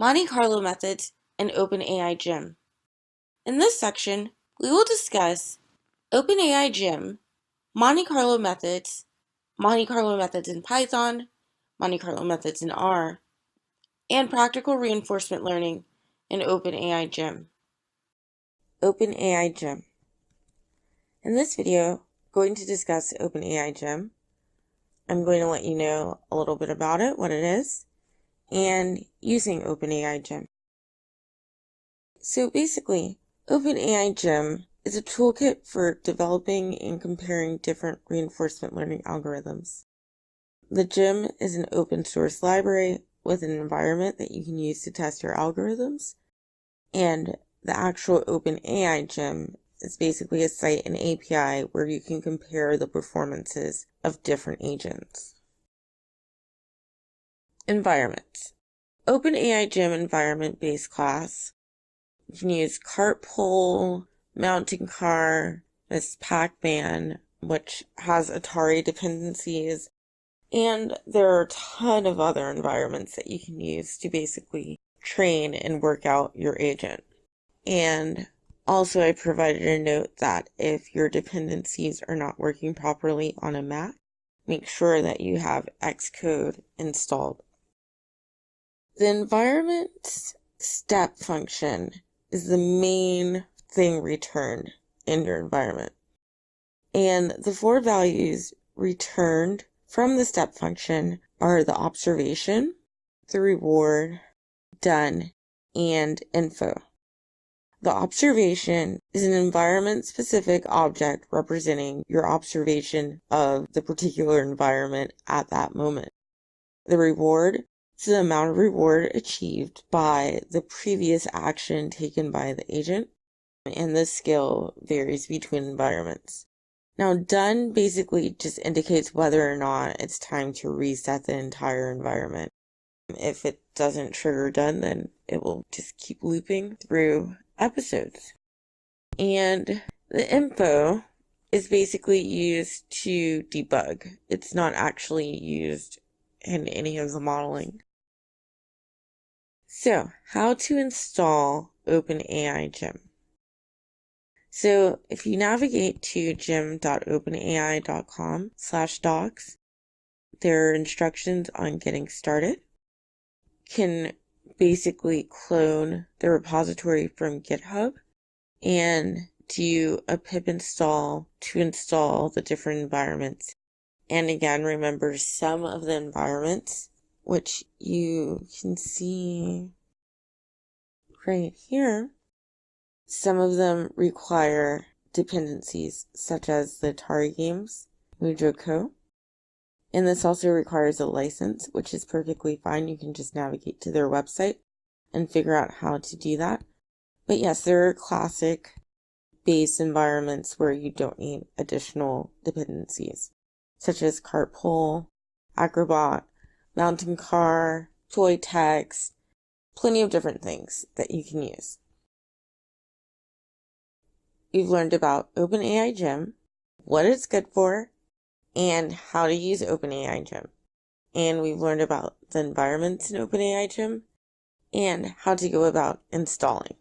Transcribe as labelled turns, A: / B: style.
A: Monte Carlo methods, and OpenAI Gym. In this section, we will discuss OpenAI Gym, Monte Carlo methods in Python, Monte Carlo methods in R, and practical reinforcement learning in OpenAI Gym. OpenAI Gym. In this video, I'm going to discuss OpenAI Gym. I'm going to let you know a little bit about it, what it is, and using OpenAI Gym. So basically, OpenAI Gym is a toolkit for developing and comparing different reinforcement learning algorithms. The Gym is an open source library with an environment that you can use to test your algorithms, and the actual OpenAI Gym is basically a site and API where you can compare the performances of different agents. Environment. OpenAI Gym environment-based class. You can use cart pole, mountain car, this Pac-Man, which has Atari dependencies, and there are a ton of other environments that you can use to basically train and work out your agent. And also I provided a note that if your dependencies are not working properly on a Mac, make sure that you have Xcode installed. The environment step function is the main thing returned in your environment. And the 4 values returned from the step function are the observation, the reward, done, and info. The observation is an environment-specific object representing your observation of the particular environment at that moment. The reward is the amount of reward achieved by the previous action taken by the agent, and this scale varies between environments. Now, done basically just indicates whether or not it's time to reset the entire environment. If it doesn't trigger done, then it will just keep looping through episodes. And the info is basically used to debug. It's not actually used in any of the modeling. So, how to install OpenAI Gym. So, if you navigate to gym.openai.com/docs, there are instructions on getting started. Can basically clone the repository from GitHub and do a pip install to install the different environments. And again, remember some of the environments, which you can see right here, some of them require dependencies, such as the Atari games, Mujo-Co. And this also requires a license, which is perfectly fine. You can just navigate to their website and figure out how to do that. But yes, there are classic base environments where you don't need additional dependencies, such as cart pole, acrobat, mountain car, toy text, plenty of different things that you can use. We've learned about OpenAI Gym, what it's good for, and how to use OpenAI Gym. And we've learned about the environments in OpenAI Gym and how to go about installing.